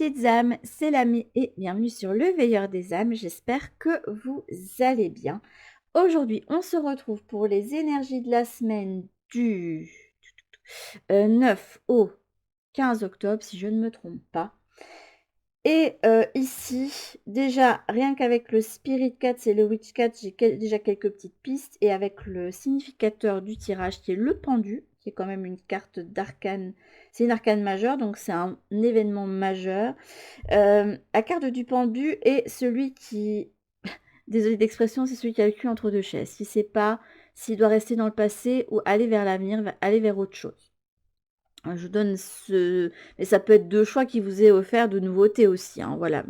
petites âmes, c'est l'ami et bienvenue sur le Veilleur des âmes. J'espère que vous allez bien. Aujourd'hui, on se retrouve pour les énergies de la semaine du 9 au 15 octobre, si je ne me trompe pas. Et ici, déjà, rien qu'avec le Spirit Cat et le Witch Cat, j'ai déjà quelques petites pistes. Et avec le significateur du tirage, qui est le pendu, qui est quand même une carte d'arcane. C'est une arcane majeure, donc c'est un événement majeur. La carte du pendu est celui qui... Désolée d'expression, c'est celui qui a le cul entre deux chaises. Qui ne sait pas s'il doit rester dans le passé ou aller vers l'avenir, aller vers autre chose. Je donne ce... Mais ça peut être deux choix qui vous est offert de nouveautés aussi. Hein. Voilà,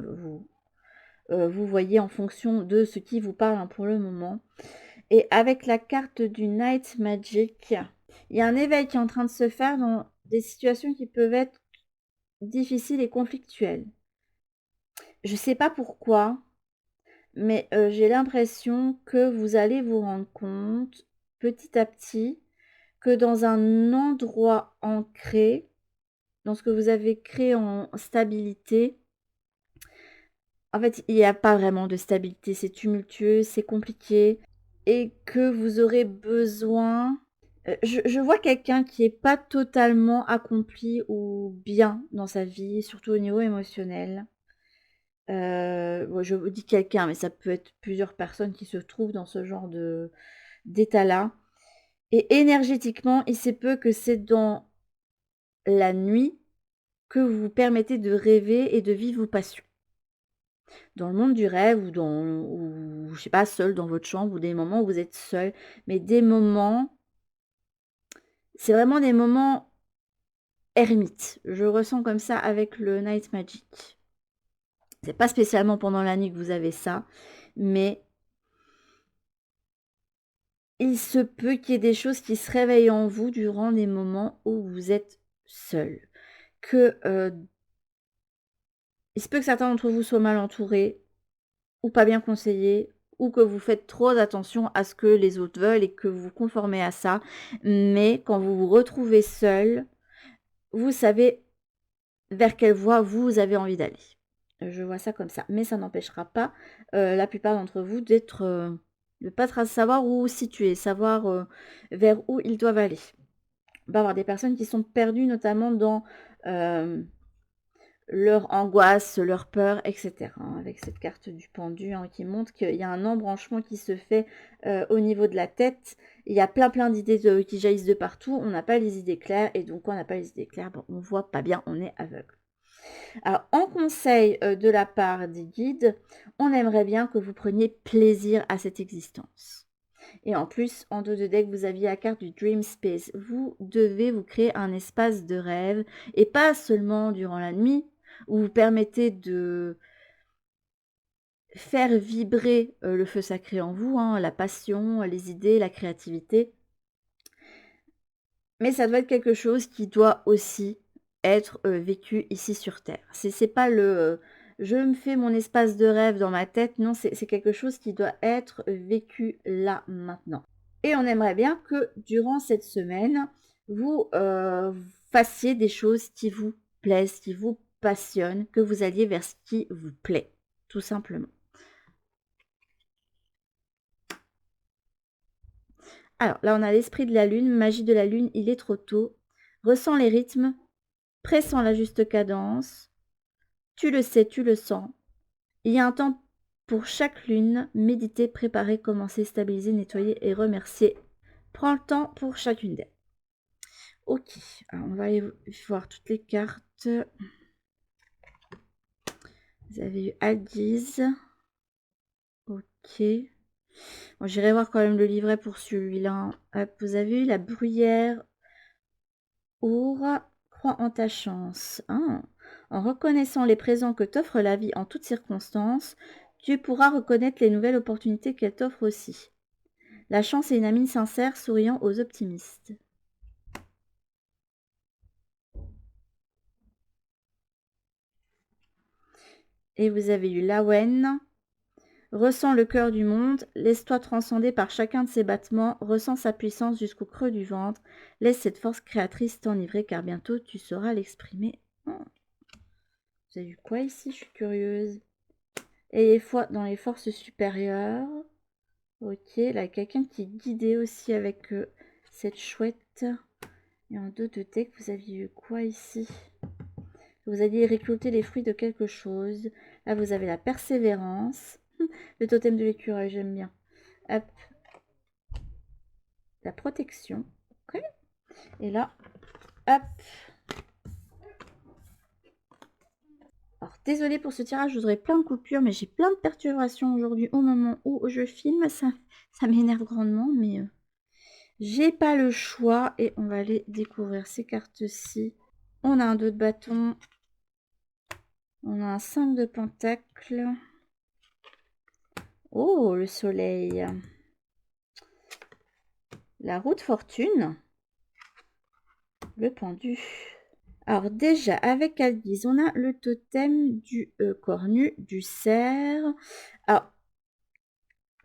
vous voyez en fonction de ce qui vous parle pour le moment. Et avec la carte du Night Magic, il y a un éveil qui est en train de se faire dans des situations qui peuvent être difficiles et conflictuelles. Je ne sais pas pourquoi, mais j'ai l'impression que vous allez vous rendre compte petit à petit que dans un endroit ancré, dans ce que vous avez créé en stabilité, en fait, il n'y a pas vraiment de stabilité, c'est tumultueux, c'est compliqué, et que vous aurez besoin... Je vois quelqu'un qui n'est pas totalement accompli ou bien dans sa vie, surtout au niveau émotionnel. Bon, je vous dis quelqu'un, mais ça peut être plusieurs personnes qui se trouvent dans ce genre d'état-là. Et énergétiquement, il se peut que c'est dans la nuit que vous vous permettez de rêver et de vivre vos passions. Dans le monde du rêve ou je sais pas, seul dans votre chambre ou des moments où vous êtes seul. Mais des moments, c'est vraiment des moments ermites. Je ressens comme ça avec le Night Magic. C'est pas spécialement pendant la nuit que vous avez ça, mais il se peut qu'il y ait des choses qui se réveillent en vous durant des moments où vous êtes seul. Il se peut que certains d'entre vous soient mal entourés ou pas bien conseillés ou que vous faites trop attention à ce que les autres veulent et que vous vous conformez à ça. Mais quand vous vous retrouvez seul, vous savez vers quelle voie vous avez envie d'aller. Je vois ça comme ça. Mais ça n'empêchera pas la plupart d'entre vous d'être... de ne pas savoir où vous situer, savoir vers où ils doivent aller. On va avoir des personnes qui sont perdues notamment dans leur angoisse, leur peur, etc. Avec cette carte du pendu qui montre qu'il y a un embranchement qui se fait au niveau de la tête. Il y a plein d'idées qui jaillissent de partout. On n'a pas les idées claires et donc quand on n'a pas les idées claires, on ne voit pas bien, on est aveugle. Alors, en conseil de la part des guides, on aimerait bien que vous preniez plaisir à cette existence. Et en plus, en dos de deck, vous aviez la carte du Dream Space. Vous devez vous créer un espace de rêve, et pas seulement durant la nuit, où vous permettez de faire vibrer le feu sacré en vous, la passion, les idées, la créativité. Mais ça doit être quelque chose qui doit aussi être vécu ici sur Terre. C'est pas le je me fais mon espace de rêve dans ma tête. Non, c'est quelque chose qui doit être vécu là, maintenant. Et on aimerait bien que durant cette semaine, vous fassiez des choses qui vous plaisent, qui vous passionnent, que vous alliez vers ce qui vous plaît, tout simplement. Alors là, on a l'esprit de la lune, magie de la lune, il est trop tôt. Ressens les rythmes, pressant la juste cadence. Tu le sais, tu le sens. Il y a un temps pour chaque lune. Méditer, préparer, commencer, stabiliser, nettoyer et remercier. Prends le temps pour chacune d'elles. Ok, alors on va aller voir toutes les cartes. Vous avez eu Adiz. Ok. Bon, j'irai voir quand même le livret pour celui-là. Vous avez eu la bruyère. Ours, crois en ta chance. En reconnaissant les présents que t'offre la vie en toutes circonstances, tu pourras reconnaître les nouvelles opportunités qu'elle t'offre aussi. La chance est une amie sincère, souriant aux optimistes. Et vous avez eu Lawen. Ressens le cœur du monde, laisse-toi transcender par chacun de ses battements, ressens sa puissance jusqu'au creux du ventre, laisse cette force créatrice t'enivrer car bientôt tu sauras l'exprimer. Vous avez vu quoi ici? Je suis curieuse. Ayez foi dans les forces supérieures. Ok, là, quelqu'un qui est guidé aussi avec cette chouette. Et en dos de deck, vous aviez eu quoi ici? Vous alliez récolter les fruits de quelque chose. Là, vous avez la persévérance. Le totem de l'écureuil, j'aime bien. Hop. La protection. Ok. Et là, hop. Alors, désolée pour ce tirage, je voudrais plein de coupures, mais j'ai plein de perturbations aujourd'hui au moment où je filme. Ça m'énerve grandement, mais j'ai pas le choix. Et on va aller découvrir ces cartes-ci. On a un 2 de bâton. On a un 5 de pentacle. Oh, le soleil. La roue de fortune. Le pendu. Alors déjà, avec Alguise, on a le totem du cornu, du cerf. Alors,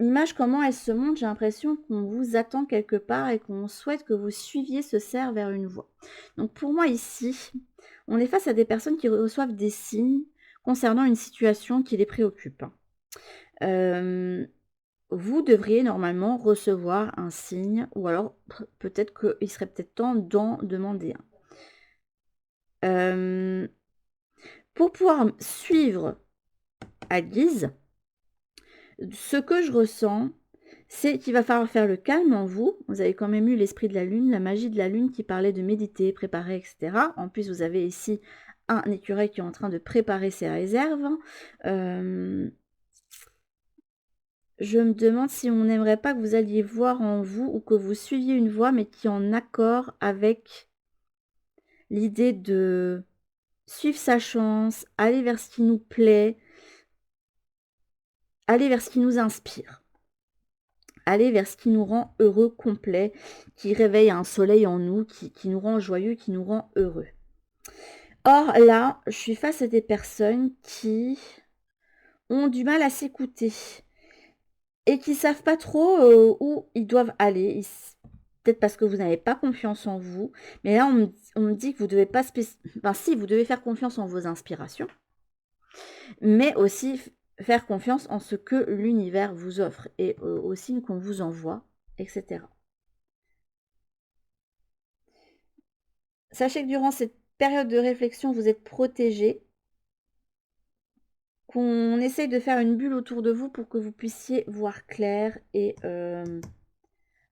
l'image, comment elle se montre, j'ai l'impression qu'on vous attend quelque part et qu'on souhaite que vous suiviez ce cerf vers une voie. Donc pour moi ici, on est face à des personnes qui reçoivent des signes concernant une situation qui les préoccupe. Vous devriez normalement recevoir un signe, ou alors peut-être qu'il serait peut-être temps d'en demander un. Pour pouvoir suivre à guise, ce que je ressens, c'est qu'il va falloir faire le calme en vous. Vous avez quand même eu l'esprit de la lune, la magie de la lune qui parlait de méditer, préparer, etc. En plus, vous avez ici un écureuil qui est en train de préparer ses réserves. Je me demande si on n'aimerait pas que vous alliez voir en vous ou que vous suiviez une voie, mais qui est en accord avec l'idée de suivre sa chance, aller vers ce qui nous plaît, aller vers ce qui nous inspire, aller vers ce qui nous rend heureux, complet, qui réveille un soleil en nous, qui nous rend joyeux, qui nous rend heureux. Or là, je suis face à des personnes qui ont du mal à s'écouter et qui savent pas trop où ils doivent aller. Peut-être parce que vous n'avez pas confiance en vous. Mais là, on me dit que vous devez pas... Enfin, si, vous devez faire confiance en vos inspirations. Mais aussi faire confiance en ce que l'univers vous offre. Et aux signes qu'on vous envoie, etc. Sachez que durant cette période de réflexion, vous êtes protégé. Qu'on essaye de faire une bulle autour de vous pour que vous puissiez voir clair et...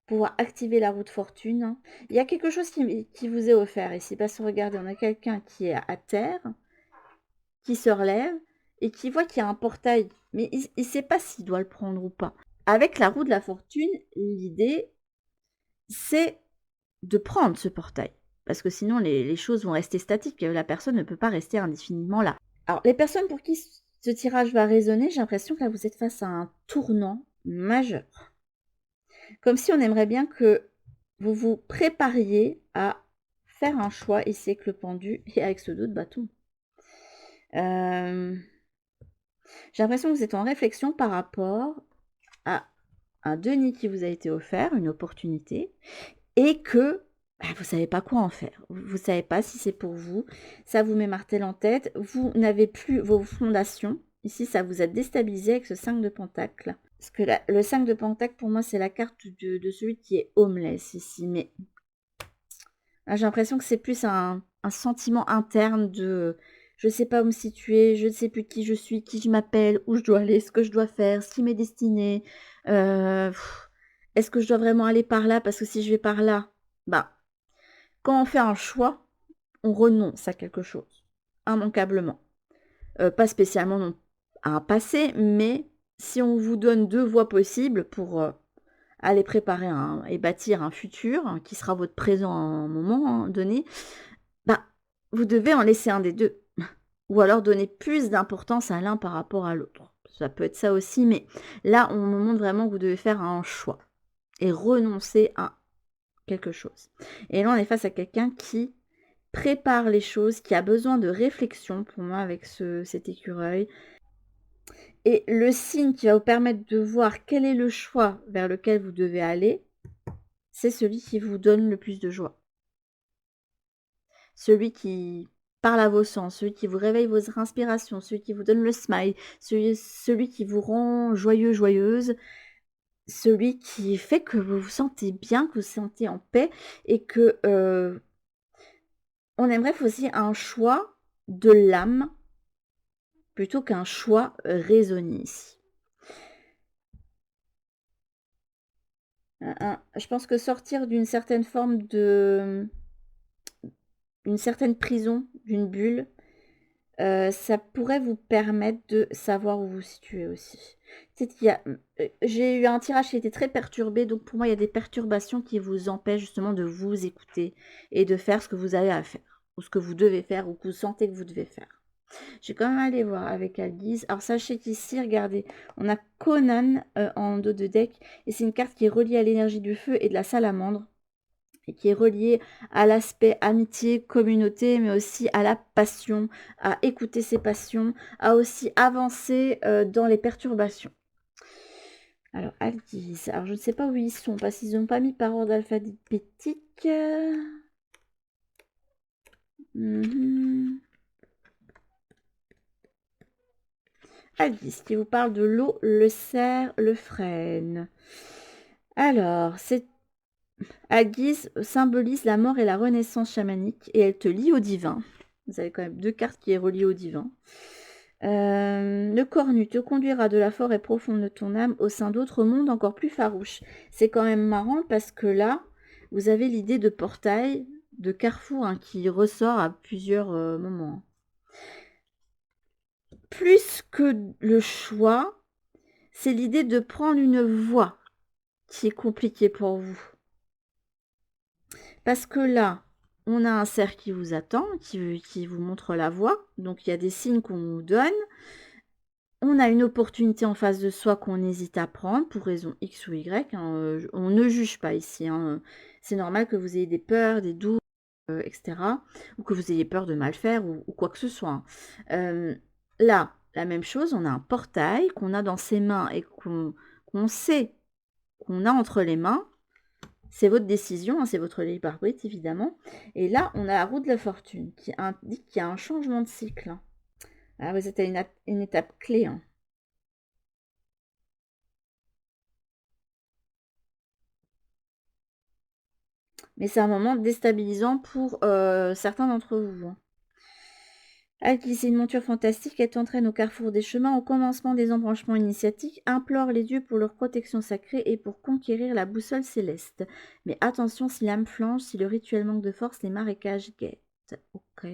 pouvoir activer la roue de fortune. Il y a quelque chose qui vous est offert ici, parce que regardez, on a quelqu'un qui est à terre, qui se relève et qui voit qu'il y a un portail, mais il ne sait pas s'il doit le prendre ou pas. Avec la roue de la fortune, l'idée, c'est de prendre ce portail, parce que sinon les choses vont rester statiques, la personne ne peut pas rester indéfiniment là. Alors, les personnes pour qui ce tirage va résonner, j'ai l'impression que là, vous êtes face à un tournant majeur. Comme si on aimerait bien que vous vous prépariez à faire un choix ici avec le pendu et avec ce dos de bâton. J'ai l'impression que vous êtes en réflexion par rapport à un denier qui vous a été offert, une opportunité, et que vous ne savez pas quoi en faire. Vous ne savez pas si c'est pour vous. Ça vous met martel en tête. Vous n'avez plus vos fondations. Ici, ça vous a déstabilisé avec ce 5 de pentacle. Parce que le 5 de pentacle, pour moi, c'est la carte de celui qui est homeless ici. Mais là, j'ai l'impression que c'est plus un sentiment interne de je ne sais pas où me situer, je ne sais plus qui je suis, qui je m'appelle, où je dois aller, ce que je dois faire, ce qui m'est destiné. Est-ce que je dois vraiment aller par là? Parce que si je vais par là, bah, quand on fait un choix, on renonce à quelque chose, immanquablement. Pas spécialement non, à un passé, mais si on vous donne 2 voies possibles pour aller préparer et bâtir un futur qui sera votre présent à un moment donné, bah, vous devez en laisser un des 2. Ou alors donner plus d'importance à l'un par rapport à l'autre. Ça peut être ça aussi, mais là, on me montre vraiment que vous devez faire un choix et renoncer à quelque chose. Et là, on est face à quelqu'un qui prépare les choses, qui a besoin de réflexion pour moi avec cet écureuil. Et le signe qui va vous permettre de voir quel est le choix vers lequel vous devez aller, c'est celui qui vous donne le plus de joie. Celui qui parle à vos sens, celui qui vous réveille vos inspirations, celui qui vous donne le smile, celui qui vous rend joyeux, joyeuse, celui qui fait que vous vous sentez bien, que vous vous sentez en paix et que on aimerait aussi un choix de l'âme plutôt qu'un choix raisonné ici. Je pense que sortir d'une certaine forme de... une certaine prison, d'une bulle, ça pourrait vous permettre de savoir où vous situez aussi. J'ai eu un tirage qui était très perturbé, donc pour moi, il y a des perturbations qui vous empêchent justement de vous écouter et de faire ce que vous avez à faire, ou ce que vous devez faire, ou que vous sentez que vous devez faire. Je vais quand même aller voir avec Alguise. Alors sachez qu'ici, regardez, on a Conan en dos de deck, et c'est une carte qui est reliée à l'énergie du feu et de la salamandre, et qui est reliée à l'aspect amitié, communauté, mais aussi à la passion, à écouter ses passions, à aussi avancer dans les perturbations. Alors, Alguise, alors je ne sais pas où ils sont, parce qu'ils n'ont pas mis par ordre alphabétique. Alguise, qui vous parle de l'eau, le cerf, le frêne. Alors, Alguise symbolise la mort et la renaissance chamanique, et elle te lie au divin. Vous avez quand même 2 cartes qui est reliées au divin. Le cornu te conduira de la forêt profonde de ton âme au sein d'autres mondes encore plus farouches. C'est quand même marrant parce que là, vous avez l'idée de portail, de carrefour hein, qui ressort à plusieurs moments. Plus que le choix, c'est l'idée de prendre une voie qui est compliquée pour vous. Parce que là, on a un cerf qui vous attend, qui vous montre la voie. Donc, il y a des signes qu'on vous donne. On a une opportunité en face de soi qu'on hésite à prendre pour raison X ou Y. Hein. On ne juge pas ici. Hein. C'est normal que vous ayez des peurs, des doutes, etc. Ou que vous ayez peur de mal faire ou quoi que ce soit. Là, la même chose, on a un portail qu'on a dans ses mains et qu'on sait qu'on a entre les mains. C'est votre décision, hein, c'est votre libre arbitre évidemment. Et là, on a la roue de la fortune qui indique qu'il y a un changement de cycle. Hein. Ah, vous êtes à une étape clé. Hein. Mais c'est un moment déstabilisant pour certains d'entre vous. Hein. Alquise, une monture fantastique, elle t'entraîne au carrefour des chemins, au commencement des embranchements initiatiques, implore les dieux pour leur protection sacrée et pour conquérir la boussole céleste. Mais attention, si l'âme flanche, si le rituel manque de force, les marécages guettent. Ok.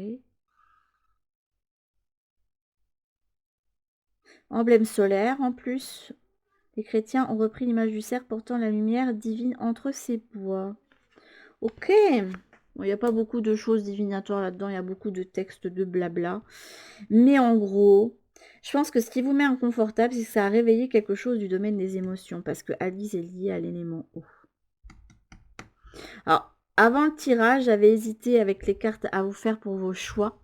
Emblème solaire en plus. Les chrétiens ont repris l'image du cerf portant la lumière divine entre ses bois. Ok. Bon, il n'y a pas beaucoup de choses divinatoires là-dedans, il y a beaucoup de textes de blabla. Mais en gros, je pense que ce qui vous met inconfortable, c'est que ça a réveillé quelque chose du domaine des émotions, parce que Alice est liée à l'élément eau. Alors, avant le tirage, j'avais hésité avec les cartes à vous faire pour vos choix.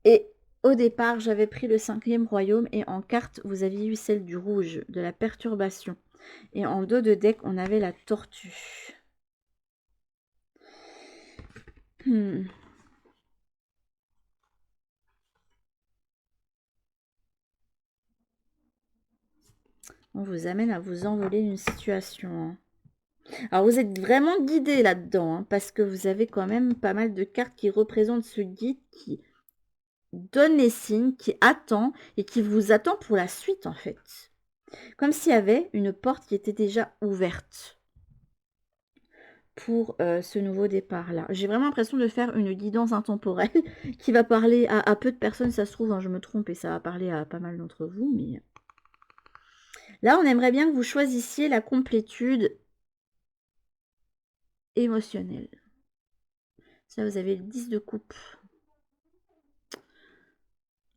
Et au départ, j'avais pris le 5e royaume, et en carte, vous aviez eu celle du rouge, de la perturbation. Et en dos de deck, on avait la tortue. On vous amène à vous envoler d'une situation. Hein. Alors, vous êtes vraiment guidé là-dedans, hein, parce que vous avez quand même pas mal de cartes qui représentent ce guide qui donne les signes, qui attend et qui vous attend pour la suite, en fait. Comme s'il y avait une porte qui était déjà ouverte pour ce nouveau départ-là. J'ai vraiment l'impression de faire une guidance intemporelle qui va parler à peu de personnes, ça se trouve, hein, je me trompe, et ça va parler à pas mal d'entre vous, mais... Là, on aimerait bien que vous choisissiez la complétude émotionnelle. Ça, vous avez le 10 de coupe.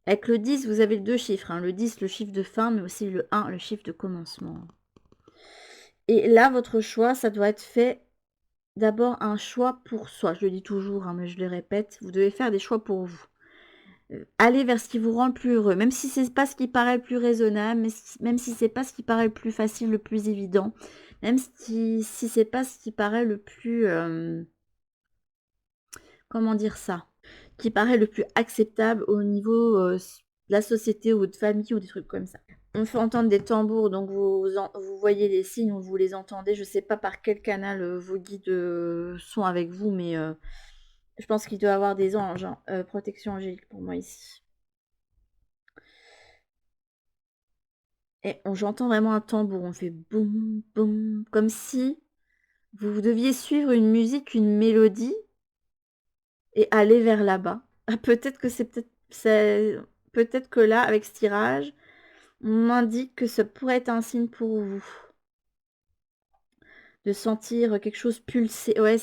Avec le 10, vous avez 2 chiffres. Hein. Le 10, le chiffre de fin, mais aussi le 1, le chiffre de commencement. Et là, votre choix, ça doit être fait d'abord un choix pour soi. Je le dis toujours, hein, mais je le répète. Vous devez faire des choix pour vous. Allez vers ce qui vous rend le plus heureux. Même si ce n'est pas ce qui paraît le plus raisonnable, même si ce n'est pas ce qui paraît le plus facile, le plus évident. Même si ce n'est pas ce qui paraît le plus... comment dire ça? qui paraît le plus acceptable au niveau de la société ou de famille ou des trucs comme ça. On fait entendre des tambours, donc vous voyez les signes ou vous les entendez. Je ne sais pas par quel canal vos guides sont avec vous, mais je pense qu'il doit y avoir des anges, hein, protection angélique pour moi ici. Et j'entends vraiment un tambour, on fait boum, boum, comme si vous deviez suivre une musique, une mélodie et aller vers là-bas. Ah, peut-être que peut-être que là, avec ce tirage, on m'indique que ça pourrait être un signe pour vous. De sentir quelque chose pulser. Ouais,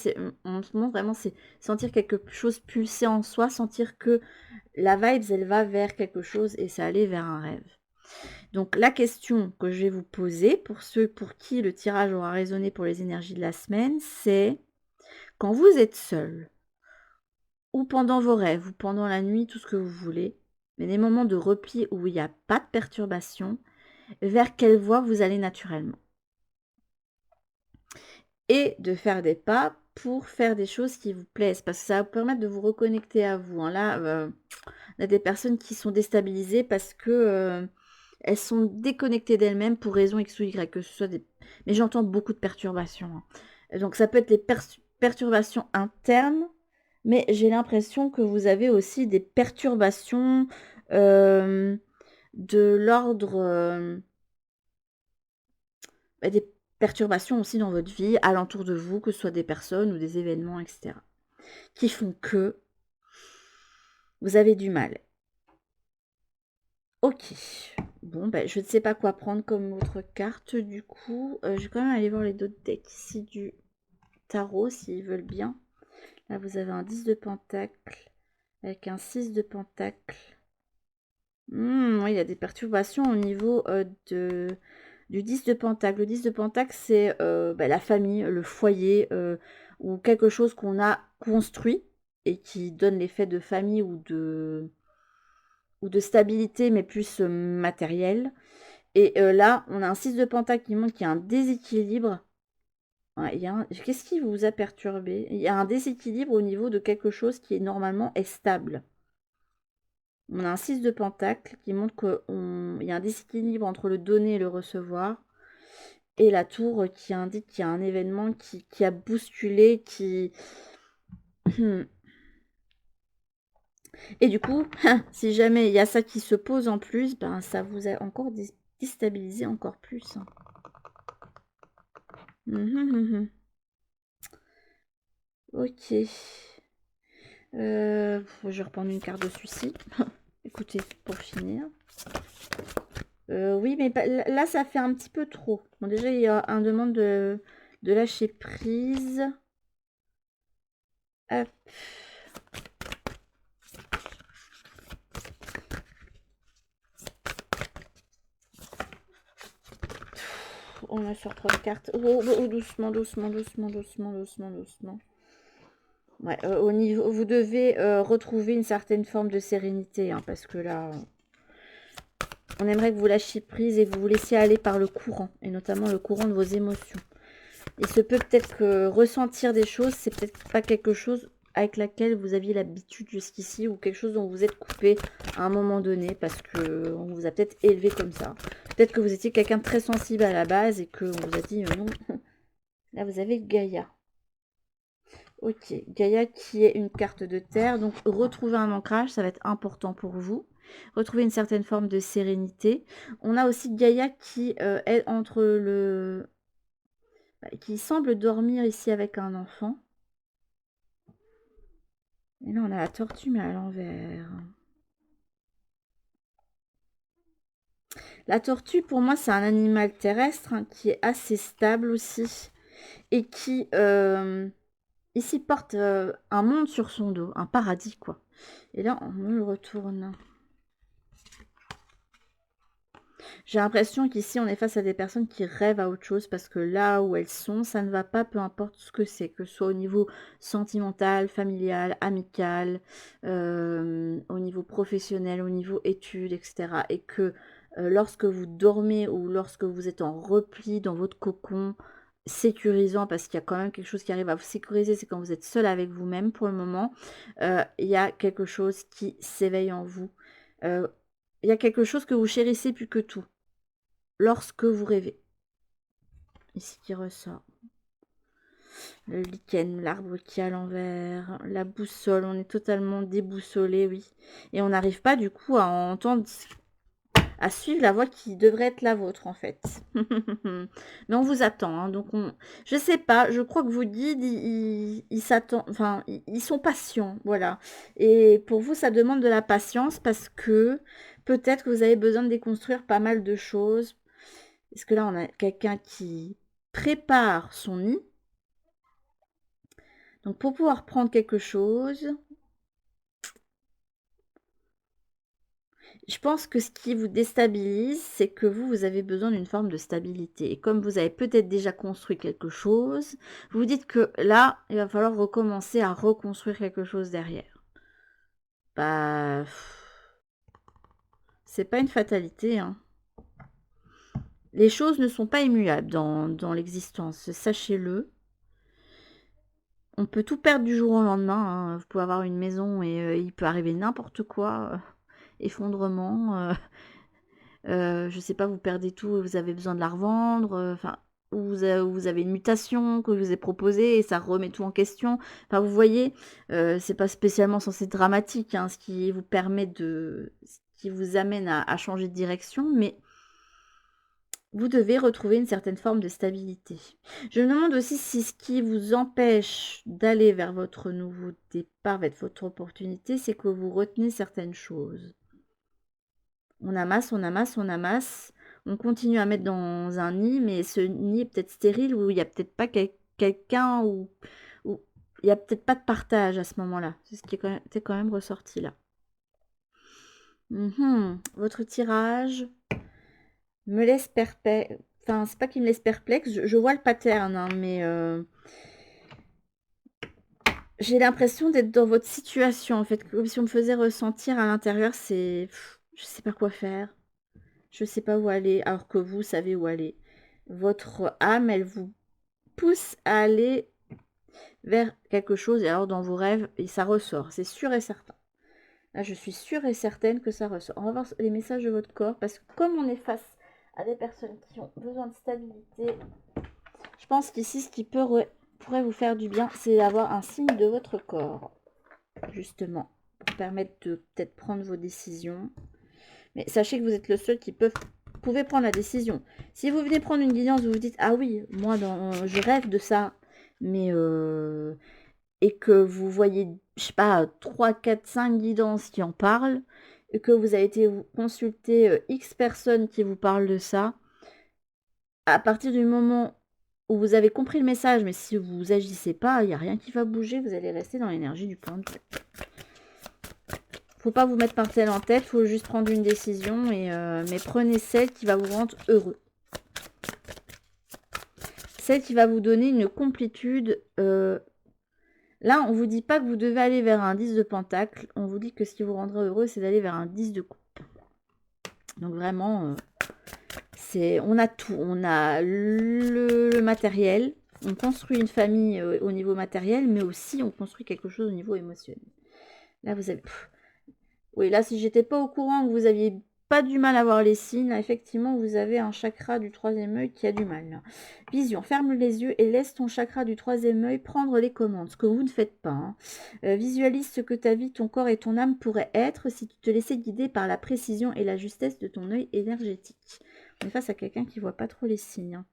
en ce moment, vraiment, c'est sentir quelque chose pulser en soi, sentir que la vibe, elle va vers quelque chose et ça allait vers un rêve. Donc, la question que je vais vous poser, pour ceux pour qui le tirage aura résonné pour les énergies de la semaine, c'est quand vous êtes seul, ou pendant vos rêves, ou pendant la nuit, tout ce que vous voulez, mais des moments de repli où il n'y a pas de perturbation, vers quelle voie vous allez naturellement. Et de faire des pas pour faire des choses qui vous plaisent, parce que ça va vous permettre de vous reconnecter à vous. Hein. Là, on a des personnes qui sont déstabilisées parce que elles sont déconnectées d'elles-mêmes pour raison X ou Y, que ce soit des... Mais j'entends beaucoup de perturbations. Hein. Donc ça peut être les perturbations internes, mais j'ai l'impression que vous avez aussi des perturbations de l'ordre... des perturbations aussi dans votre vie, alentour de vous, que ce soit des personnes ou des événements, etc. Qui font que vous avez du mal. Ok. Bon, ben, je ne sais pas quoi prendre comme autre carte, du coup. Je vais quand même aller voir les d'autres decks ici du tarot, s'ils veulent bien. Là, vous avez un 10 de pentacle avec un 6 de pentacle. Oui, il y a des perturbations au niveau du 10 de pentacle. Le 10 de pentacle, c'est la famille, le foyer, ou quelque chose qu'on a construit et qui donne l'effet de famille ou de stabilité, mais plus matériel. Et là, on a un 6 de pentacle qui montre qu'il y a un déséquilibre. Ouais, qu'est-ce qui vous a perturbé? Il y a un déséquilibre au niveau de quelque chose qui est normalement est stable. On a un 6 de pentacle qui montre qu'il y a un déséquilibre entre le donner et le recevoir. Et la tour qui indique qu'il y a un événement qui a bousculé, qui... Et du coup, si jamais il y a ça qui se pose en plus, ben ça vous a encore déstabilisé encore plus. Ok. Je vais reprendre une carte de suicide. Écoutez, pour finir. Oui, mais là, ça fait un petit peu trop. Bon, déjà, il y a un demande de lâcher prise. Hop. On a sur 3 cartes. Oh, doucement, doucement, doucement, doucement, doucement, doucement. Ouais, au niveau, vous devez retrouver une certaine forme de sérénité, hein, parce que là, on aimerait que vous lâchiez prise et que vous vous laissiez aller par le courant, et notamment le courant de vos émotions. Il se peut peut-être que ressentir des choses, c'est peut-être pas quelque chose avec laquelle vous aviez l'habitude jusqu'ici, ou quelque chose dont vous êtes coupé à un moment donné, parce que on vous a peut-être élevé comme ça. Peut-être que vous étiez quelqu'un de très sensible à la base, et qu'on vous a dit non. Là, vous avez Gaïa. Ok, Gaïa qui est une carte de terre. Donc, retrouver un ancrage, ça va être important pour vous. Retrouver une certaine forme de sérénité. On a aussi Gaïa qui est entre le... qui semble dormir ici avec un enfant. Et là, on a la tortue, mais à l'envers. La tortue, pour moi, c'est un animal terrestre, hein, qui est assez stable aussi. Et qui, ici, porte un monde sur son dos. Un paradis, quoi. Et là, on me le retourne. J'ai l'impression qu'ici, on est face à des personnes qui rêvent à autre chose parce que là où elles sont, ça ne va pas, peu importe ce que c'est, que ce soit au niveau sentimental, familial, amical, au niveau professionnel, au niveau études, etc. Et que lorsque vous dormez ou lorsque vous êtes en repli dans votre cocon, sécurisant parce qu'il y a quand même quelque chose qui arrive à vous sécuriser, c'est quand vous êtes seul avec vous-même pour le moment. Il y a quelque chose qui s'éveille en vous. Il y a quelque chose que vous chérissez plus que tout lorsque vous rêvez. Ici qui ressort. Le lichen, l'arbre qui est à l'envers, la boussole, on est totalement déboussolé, oui. Et on n'arrive pas du coup à entendre, à suivre la voie qui devrait être la vôtre en fait. Mais on vous attend, hein, donc je sais pas, je crois que vos guides, ils s'attendent, enfin, ils sont patients, voilà. Et pour vous, ça demande de la patience parce que peut-être que vous avez besoin de déconstruire pas mal de choses. Parce que là, on a quelqu'un qui prépare son nid. Donc pour pouvoir prendre quelque chose, je pense que ce qui vous déstabilise, c'est que vous avez besoin d'une forme de stabilité. Et comme vous avez peut-être déjà construit quelque chose, vous vous dites que là, il va falloir recommencer à reconstruire quelque chose derrière. Bah, c'est pas une fatalité, hein. Les choses ne sont pas immuables dans l'existence, sachez-le. On peut tout perdre du jour au lendemain, hein. Vous pouvez avoir une maison et il peut arriver n'importe quoi, effondrement, je sais pas, vous perdez tout et vous avez besoin de la revendre, enfin, ou vous avez une mutation que je vous ai proposée et ça remet tout en question. Enfin, vous voyez, c'est pas spécialement censé être dramatique, hein, ce qui vous permet ce qui vous amène à changer de direction, mais vous devez retrouver une certaine forme de stabilité. Je me demande aussi si ce qui vous empêche d'aller vers votre nouveau départ, vers votre opportunité, c'est que vous retenez certaines choses. On amasse, on amasse, on amasse. On continue à mettre dans un nid, mais ce nid est peut-être stérile ou il n'y a peut-être pas quelqu'un ou il n'y a peut-être pas de partage à ce moment-là. C'est ce qui est quand même ressorti là. Votre tirage me laisse perplexe. Enfin, c'est pas qu'il me laisse perplexe, je vois le pattern, hein, mais j'ai l'impression d'être dans votre situation, en fait, comme si on me faisait ressentir à l'intérieur, je sais pas quoi faire. Je sais pas où aller, alors que vous savez où aller. Votre âme, elle vous pousse à aller vers quelque chose, et alors dans vos rêves, et ça ressort, c'est sûr et certain. Là, je suis sûre et certaine que ça ressort. On va voir les messages de votre corps, parce que comme on est face à des personnes qui ont besoin de stabilité, je pense qu'ici, ce qui pourrait vous faire du bien, c'est d'avoir un signe de votre corps, justement, pour permettre de peut-être prendre vos décisions. Mais sachez que vous êtes le seul qui pouvez prendre la décision. Si vous venez prendre une guidance, vous vous dites, ah oui, moi, je rêve de ça, mais et que vous voyez, je sais pas, 3, 4, 5 guidances qui en parlent, et que vous avez été consulter X personnes qui vous parlent de ça, à partir du moment où vous avez compris le message, mais si vous agissez pas, il n'y a rien qui va bouger, vous allez rester dans l'énergie du plan de tête. Faut pas vous mettre par tel en tête, faut juste prendre une décision, mais prenez celle qui va vous rendre heureux. Celle qui va vous donner une complétude. Là, on vous dit pas que vous devez aller vers un 10 de pentacle, on vous dit que ce qui vous rendra heureux, c'est d'aller vers un 10 de coupe. Donc vraiment, on a tout. On a le matériel, on construit une famille au niveau matériel, mais aussi on construit quelque chose au niveau émotionnel. Là, vous avez... Oui, là, si j'étais pas au courant que vous aviez pas du mal à voir les signes, là, effectivement, vous avez un chakra du troisième œil qui a du mal. Là. Vision, ferme les yeux et laisse ton chakra du troisième œil prendre les commandes, ce que vous ne faites pas. Hein. Visualise ce que ta vie, ton corps et ton âme pourraient être si tu te laissais guider par la précision et la justesse de ton œil énergétique. On est face à quelqu'un qui voit pas trop les signes. Hein.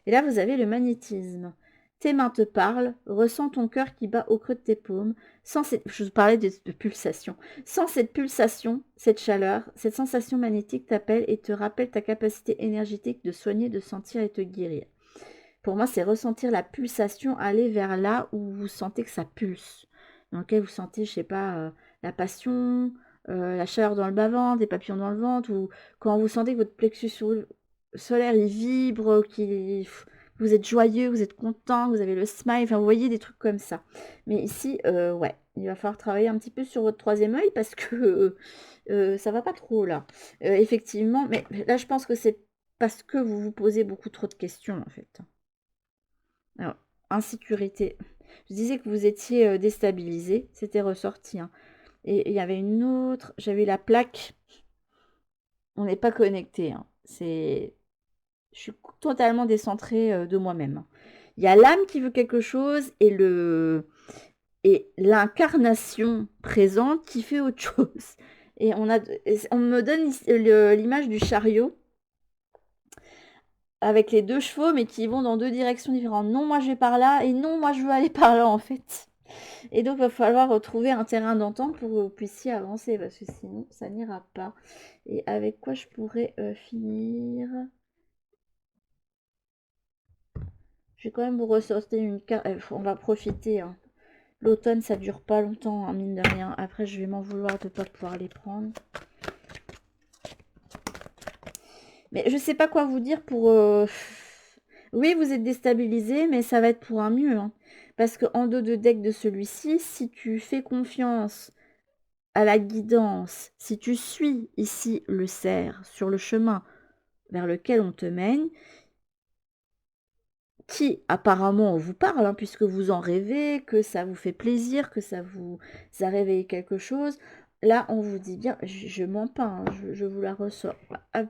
Et là, vous avez le magnétisme. Tes mains te parlent, ressens ton cœur qui bat au creux de tes paumes. Je vous parlais de pulsation. Sans cette pulsation, cette chaleur, cette sensation magnétique t'appelle et te rappelle ta capacité énergétique de soigner, de sentir et te guérir. Pour moi, c'est ressentir la pulsation, aller vers là où vous sentez que ça pulse. Dans lequel vous sentez, je sais pas, la passion, la chaleur dans le bas-ventre, des papillons dans le ventre, ou quand vous sentez que votre plexus solaire, il vibre, vous êtes joyeux, vous êtes content, vous avez le smile, enfin, vous voyez des trucs comme ça. Mais ici, ouais, il va falloir travailler un petit peu sur votre troisième œil parce que ça va pas trop, là. Effectivement, mais là, je pense que c'est parce que vous vous posez beaucoup trop de questions, en fait. Alors, insécurité. Je disais que vous étiez déstabilisé, c'était ressorti, hein. Et il y avait une autre, j'avais la plaque. On n'est pas connecté, hein. Je suis totalement décentrée de moi-même, hein. Il y a l'âme qui veut quelque chose et l'incarnation présente qui fait autre chose. Et on me donne l'image du chariot avec les 2 chevaux, mais qui vont dans 2 directions différentes. Non, moi je vais par là, et non, moi je veux aller par là en fait. Et donc il va falloir trouver un terrain d'entente pour que vous puissiez avancer, parce que sinon ça n'ira pas. Et avec quoi je pourrais finir? Je vais quand même vous ressortir une carte. On va profiter, hein. L'automne, ça dure pas longtemps, hein, mine de rien. Après, je vais m'en vouloir de ne pas pouvoir les prendre. Mais je sais pas quoi vous dire pour... Oui, vous êtes déstabilisé, mais ça va être pour un mieux, hein. Parce qu'en dos de deck de celui-ci, si tu fais confiance à la guidance, si tu suis ici le cerf sur le chemin vers lequel on te mène, qui apparemment vous parle, hein, puisque vous en rêvez, que ça vous fait plaisir, que ça vous a réveillé quelque chose. Là, on vous dit bien, je mens pas, hein, je vous la ressors. Hop.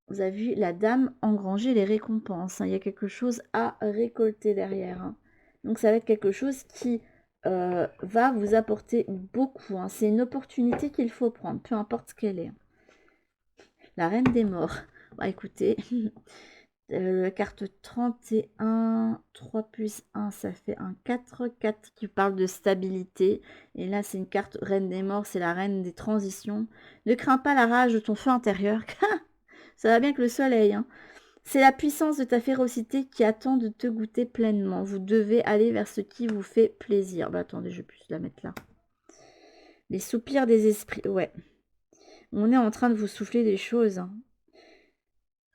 Vous avez vu la dame engranger les récompenses, hein. Il y a quelque chose à récolter derrière, hein. Donc ça va être quelque chose qui va vous apporter beaucoup, hein. C'est une opportunité qu'il faut prendre, peu importe ce qu'elle est. La reine des morts. Bah, écoutez, la carte 31, 3 plus 1, ça fait un 4, 4 qui parle de stabilité. Et là, c'est une carte reine des morts, c'est la reine des transitions. Ne crains pas la rage de ton feu intérieur. Ça va bien que le soleil, hein. C'est la puissance de ta férocité qui attend de te goûter pleinement. Vous devez aller vers ce qui vous fait plaisir. Bah attendez, je vais plus la mettre là. Les soupirs des esprits, ouais. On est en train de vous souffler des choses, hein.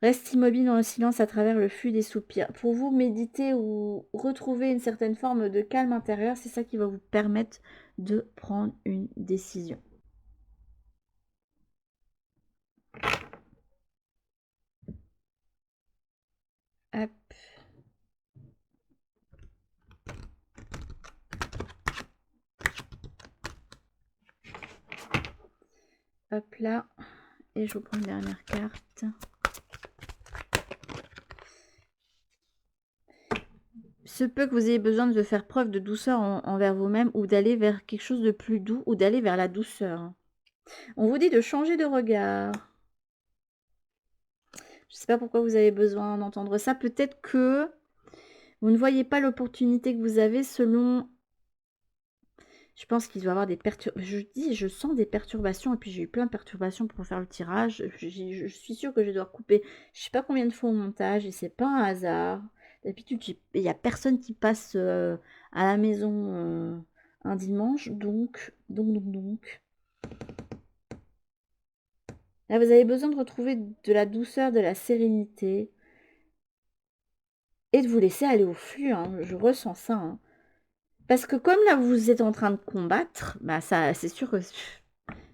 Reste immobile dans le silence à travers le flux des soupirs. Pour vous, méditer ou retrouver une certaine forme de calme intérieur, c'est ça qui va vous permettre de prendre une décision. Hop. Hop là. Et je vous prends une dernière carte. Se peut que vous ayez besoin de faire preuve de douceur envers vous-même ou d'aller vers quelque chose de plus doux ou d'aller vers la douceur. On vous dit de changer de regard. Je ne sais pas pourquoi vous avez besoin d'entendre ça. Peut-être que vous ne voyez pas l'opportunité que vous avez selon... Je pense qu'il doit y avoir des perturbations. Je sens des perturbations et puis j'ai eu plein de perturbations pour faire le tirage. Je suis sûre que je dois couper je ne sais pas combien de fois au montage et c'est pas un hasard. D'habitude, il n'y a personne qui passe à la maison un dimanche. Donc. Là, vous avez besoin de retrouver de la douceur, de la sérénité et de vous laisser aller au flux, hein. Je ressens ça, hein. Parce que comme là, vous êtes en train de combattre, bah ça, c'est sûr que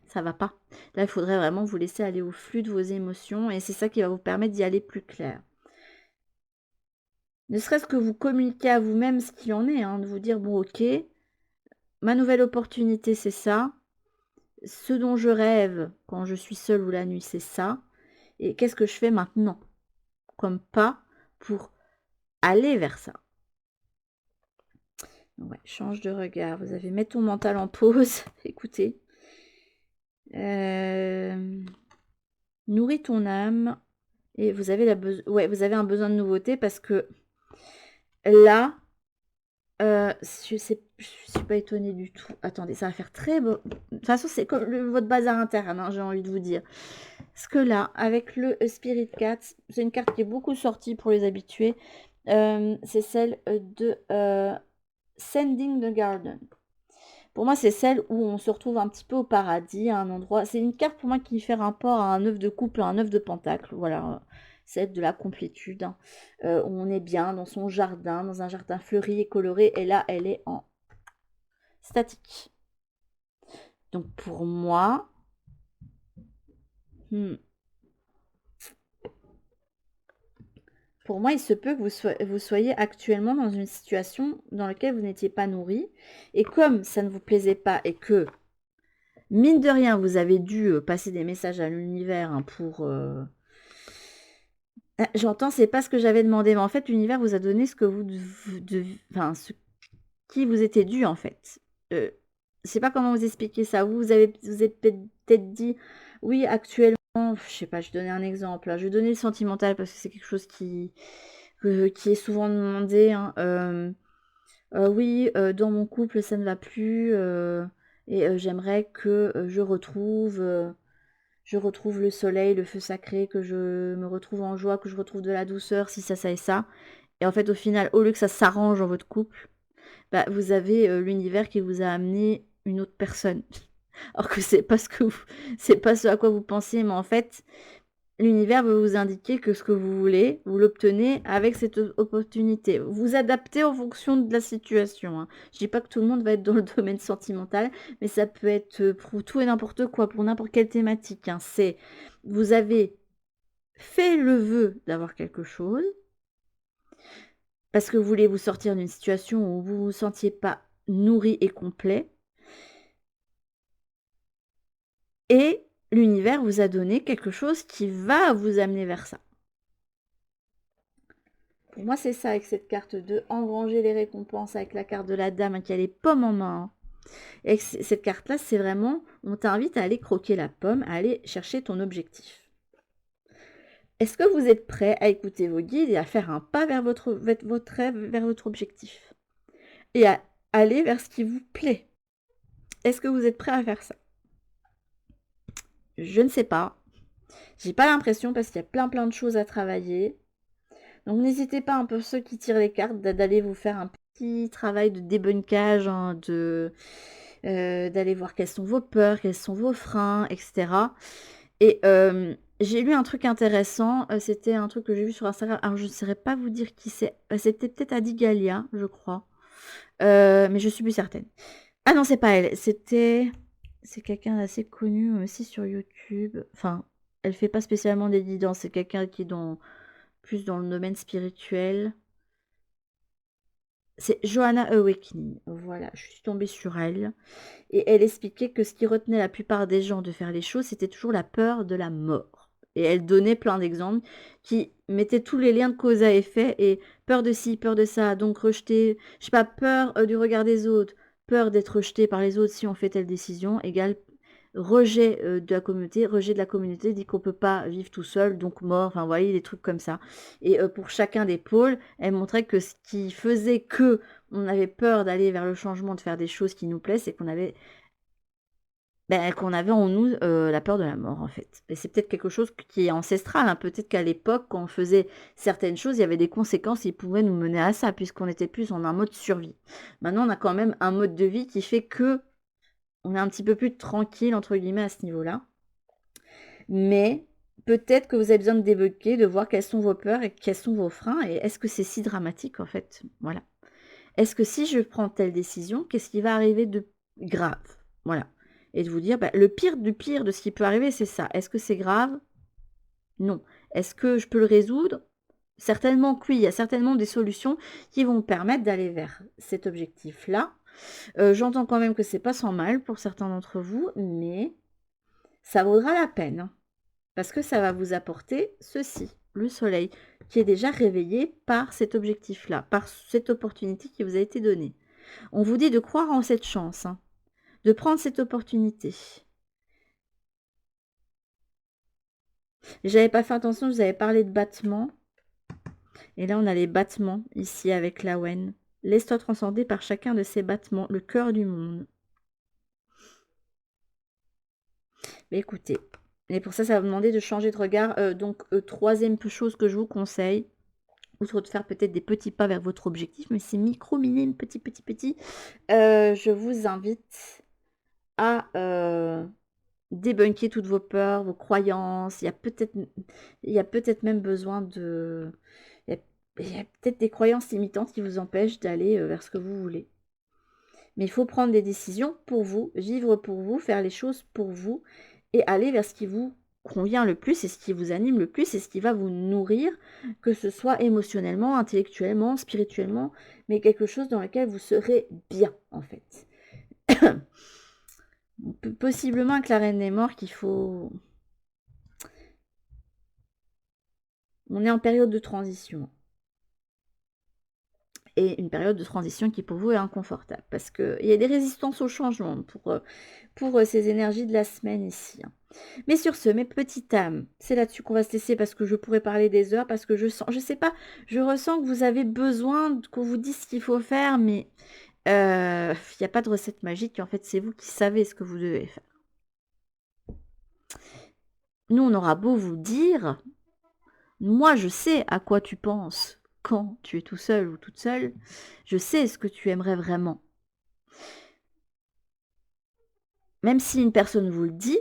ça va pas. Là, il faudrait vraiment vous laisser aller au flux de vos émotions et c'est ça qui va vous permettre d'y aller plus clair. Ne serait-ce que vous communiquer à vous-même ce qu'il en est, hein, de vous dire, bon, ok, ma nouvelle opportunité, c'est ça. Ce dont je rêve quand je suis seule ou la nuit, c'est ça. Et qu'est-ce que je fais maintenant comme pas pour aller vers ça? Ouais, change de regard. Vous avez mis ton mental en pause. Écoutez. Nourris ton âme. Et vous avez vous avez un besoin de nouveauté parce que là, je suis pas étonnée du tout. Attendez, ça va faire très beau. De toute façon, c'est comme votre bazar interne, hein, j'ai envie de vous dire. Parce que là, avec le Spirit Cat, c'est une carte qui est beaucoup sortie pour les habitués. C'est celle de Sending the Garden. Pour moi, c'est celle où on se retrouve un petit peu au paradis, à un endroit. C'est une carte pour moi qui fait rapport à un œuf de couple, à un œuf de pentacle. Voilà, celle de la complétude, hein. Où on est bien dans son jardin, dans un jardin fleuri et coloré. Et là, elle est en statique. Donc pour moi, Pour moi, il se peut que vous soyez actuellement dans une situation dans laquelle vous n'étiez pas nourri. Et comme ça ne vous plaisait pas et que, mine de rien, vous avez dû passer des messages à l'univers hein, pour... J'entends, c'est pas ce que j'avais demandé, mais en fait, l'univers vous a donné ce que enfin, ce qui vous était dû, en fait. Je sais pas comment vous expliquer ça. Vous êtes peut-être dit, oui, actuellement, je sais pas, je vais donner un exemple. Là. Je vais donner le sentimental parce que c'est quelque chose qui est souvent demandé. Hein. Oui, dans mon couple, ça ne va plus. Et j'aimerais que je retrouve le soleil, le feu sacré, que je me retrouve en joie, que je retrouve de la douceur, si ça et ça. Et en fait, au final, au lieu que ça s'arrange dans votre couple, bah, vous avez l'univers qui vous a amené une autre personne. Alors que c'est pas ce à quoi vous pensiez, mais en fait, l'univers veut vous indiquer que ce que vous voulez, vous l'obtenez avec cette opportunité. Vous adaptez en fonction de la situation. Hein. Je dis pas que tout le monde va être dans le domaine sentimental, mais ça peut être pour tout et n'importe quoi, pour n'importe quelle thématique. Hein. Vous avez fait le vœu d'avoir quelque chose, parce que vous voulez vous sortir d'une situation où vous ne vous sentiez pas nourri et complet, et l'univers vous a donné quelque chose qui va vous amener vers ça. Pour moi, c'est ça avec cette carte de engranger les récompenses avec la carte de la dame qui a les pommes en main. Et cette carte-là, c'est vraiment, on t'invite à aller croquer la pomme, à aller chercher ton objectif. Est-ce que vous êtes prêt à écouter vos guides et à faire un pas vers votre rêve, vers votre objectif? Et à aller vers ce qui vous plaît? Est-ce que vous êtes prêt à faire ça? Je ne sais pas. J'ai pas l'impression parce qu'il y a plein de choses à travailler. Donc n'hésitez pas un peu ceux qui tirent les cartes d'aller vous faire un petit travail de débunkage, hein, d'aller voir quelles sont vos peurs, quels sont vos freins, etc. Et j'ai lu un truc intéressant, c'était un truc que j'ai vu sur Instagram, alors je ne saurais pas vous dire qui c'est, c'était peut-être Adigalia, je crois, mais je suis plus certaine. Ah non, c'est pas elle, c'est quelqu'un d'assez connu aussi sur YouTube, enfin, elle fait pas spécialement des guidances, c'est quelqu'un qui est plus dans le domaine spirituel. C'est Johanna Awakening, voilà, je suis tombée sur elle. Et elle expliquait que ce qui retenait la plupart des gens de faire les choses, c'était toujours la peur de la mort. Et elle donnait plein d'exemples qui mettaient tous les liens de cause à effet et peur de ci, peur de ça, donc rejeter, je sais pas, peur du regard des autres, peur d'être rejeté par les autres si on fait telle décision, égale rejet rejet de la communauté dit qu'on peut pas vivre tout seul, donc mort, enfin vous voyez des trucs comme ça. Et pour chacun des pôles, elle montrait que ce qui faisait que on avait peur d'aller vers le changement, de faire des choses qui nous plaisent, c'est qu'on avait en nous la peur de la mort en fait. Et c'est peut-être quelque chose qui est ancestral, hein. Peut-être qu'à l'époque, quand on faisait certaines choses, il y avait des conséquences qui pouvaient nous mener à ça, puisqu'on était plus en un mode survie. Maintenant, on a quand même un mode de vie qui fait que on est un petit peu plus tranquille, entre guillemets, à ce niveau-là. Mais peut-être que vous avez besoin de débloquer, de voir quelles sont vos peurs et quels sont vos freins, et est-ce que c'est si dramatique en fait? Voilà. Est-ce que si je prends telle décision, qu'est-ce qui va arriver de grave? Voilà. Et de vous dire, le pire du pire de ce qui peut arriver, c'est ça. Est-ce que c'est grave? Non. Est-ce que je peux le résoudre? Certainement que oui, il y a certainement des solutions qui vont me permettre d'aller vers cet objectif-là. J'entends quand même que c'est pas sans mal pour certains d'entre vous, mais ça vaudra la peine. Hein, parce que ça va vous apporter ceci, le soleil, qui est déjà réveillé par cet objectif-là, par cette opportunité qui vous a été donnée. On vous dit de croire en cette chance, hein, de prendre cette opportunité. J'avais pas fait attention, je vous avais parlé de battements. Et là, on a les battements, ici, avec la Wen. Laisse-toi transcender par chacun de ces battements, le cœur du monde. Mais écoutez, et pour ça, ça va vous demander de changer de regard. Troisième chose que je vous conseille, outre de faire peut-être des petits pas vers votre objectif, mais c'est micro, minime, petit, je vous invite à débunker toutes vos peurs, vos croyances. Il y a peut-être même besoin de... Il y a peut-être des croyances limitantes qui vous empêchent d'aller vers ce que vous voulez. Mais il faut prendre des décisions pour vous, vivre pour vous, faire les choses pour vous et aller vers ce qui vous convient le plus, c'est ce qui vous anime le plus, c'est ce qui va vous nourrir, que ce soit émotionnellement, intellectuellement, spirituellement, mais quelque chose dans lequel vous serez bien, en fait. Possiblement avec la Reine des Morts qu'il faut... On est en période de transition. Et une période de transition qui pour vous est inconfortable. Parce qu'il y a des résistances au changement pour ces énergies de la semaine ici. Mais sur ce, mes petites âmes, c'est là-dessus qu'on va se laisser parce que je pourrais parler des heures, parce que je sens, je sais pas, je ressens que vous avez besoin qu'on vous dise ce qu'il faut faire, mais il n'y a pas de recette magique. En fait, c'est vous qui savez ce que vous devez faire. Nous, on aura beau vous dire, moi, je sais à quoi tu penses quand tu es tout seul ou toute seule. Je sais ce que tu aimerais vraiment. Même si une personne vous le dit,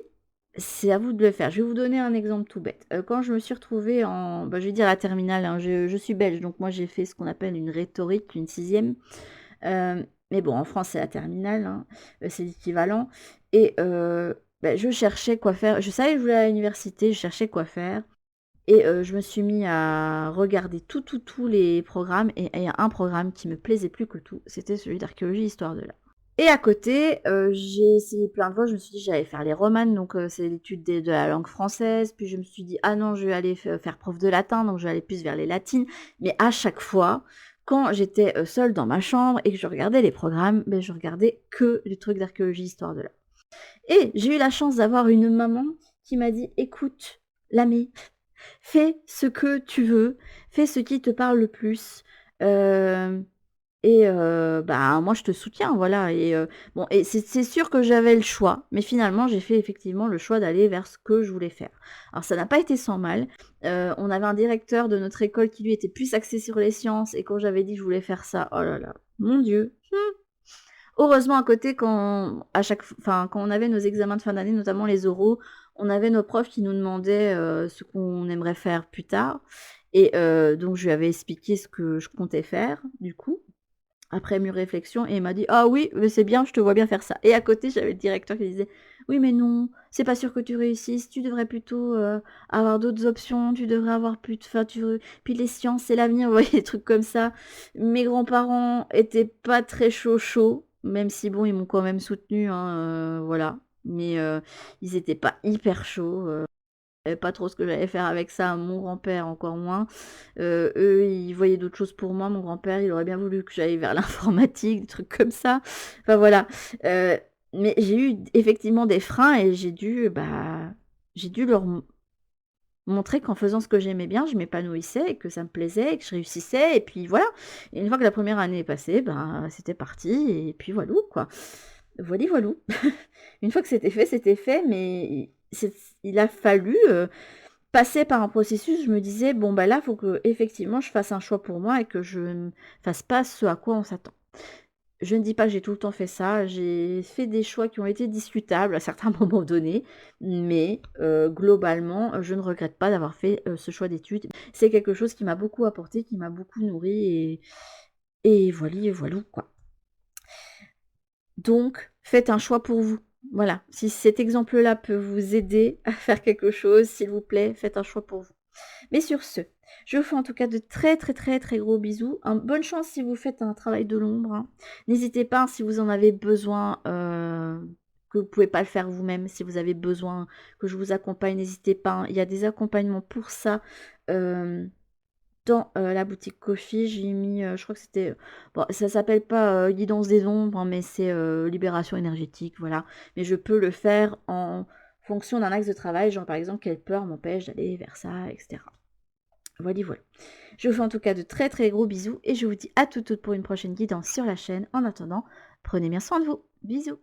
c'est à vous de le faire. Je vais vous donner un exemple tout bête. Quand je me suis retrouvée en, je vais dire la terminale, hein, je suis belge, donc moi j'ai fait ce qu'on appelle une rhétorique, une 6e. Mais bon, en France c'est la terminale, hein, c'est l'équivalent. Et je cherchais quoi faire. Je savais que je voulais aller à l'université, je cherchais quoi faire. Et je me suis mis à regarder tous les programmes. Et il y a un programme qui me plaisait plus que tout, c'était celui d'archéologie histoire de l'art. Et à côté, j'ai essayé plein de fois, je me suis dit j'allais faire les romanes, donc c'est l'étude de la langue française, puis je me suis dit ah non, je vais aller faire prof de latin, donc je vais aller plus vers les latines. Mais à chaque fois, quand j'étais seule dans ma chambre et que je regardais les programmes, je regardais que les trucs d'archéologie histoire de l'art. Et j'ai eu la chance d'avoir une maman qui m'a dit écoute, Lamé, fais ce que tu veux, fais ce qui te parle le plus. Et moi je te soutiens, voilà. Et bon, et c'est sûr que j'avais le choix, mais finalement j'ai fait effectivement le choix d'aller vers ce que je voulais faire. Alors ça n'a pas été sans mal. On avait un directeur de notre école qui lui était plus axé sur les sciences, et quand j'avais dit que je voulais faire ça, oh là là, mon Dieu. Heureusement à côté, quand on avait nos examens de fin d'année, notamment les oraux, on avait nos profs qui nous demandaient ce qu'on aimerait faire plus tard. Et donc je lui avais expliqué ce que je comptais faire, du coup, après mûre réflexion, et il m'a dit ah oui, mais c'est bien, je te vois bien faire ça. Et à côté j'avais le directeur qui disait oui mais non, c'est pas sûr que tu réussisses, tu devrais plutôt avoir d'autres options, tu devrais avoir plus de puis les sciences c'est l'avenir, vous voyez, des trucs comme ça. Mes grands-parents étaient pas très chaud, même si bon ils m'ont quand même soutenu, hein, voilà, mais ils étaient pas hyper chauds. Je savais pas trop ce que j'allais faire avec ça, mon grand-père encore moins. Eux, ils voyaient d'autres choses pour moi. Mon grand-père, il aurait bien voulu que j'aille vers l'informatique, des trucs comme ça. Enfin voilà. Mais j'ai eu effectivement des freins et j'ai dû leur montrer qu'en faisant ce que j'aimais bien, je m'épanouissais et que ça me plaisait et que je réussissais. Et puis voilà. Et une fois que la première année est passée, c'était parti. Et puis voilà, quoi. Voilà, voilà. Une fois que c'était fait, mais il a fallu passer par un processus. Je me disais, bon, là, il faut que effectivement je fasse un choix pour moi et que je ne fasse pas ce à quoi on s'attend. Je ne dis pas que j'ai tout le temps fait ça, j'ai fait des choix qui ont été discutables à certains moments donnés, mais globalement, je ne regrette pas d'avoir fait ce choix d'études. C'est quelque chose qui m'a beaucoup apporté, qui m'a beaucoup nourri, et voilà, quoi. Donc, faites un choix pour vous. Voilà, si cet exemple-là peut vous aider à faire quelque chose, s'il vous plaît, faites un choix pour vous. Mais sur ce, je vous fais en tout cas de très très très très gros bisous. Bonne chance si vous faites un travail de l'ombre, hein. N'hésitez pas, si vous en avez besoin, que vous ne pouvez pas le faire vous-même, si vous avez besoin que je vous accompagne, n'hésitez pas, hein. Il y a des accompagnements pour ça. Dans la boutique Kofi, j'ai mis, je crois que c'était, bon, ça s'appelle pas guidance des ombres, hein, mais c'est libération énergétique, voilà. Mais je peux le faire en fonction d'un axe de travail, genre par exemple, quelle peur m'empêche d'aller vers ça, etc. Voilà. Je vous fais en tout cas de très très gros bisous et je vous dis à toutes pour une prochaine guidance sur la chaîne. En attendant, prenez bien soin de vous. Bisous.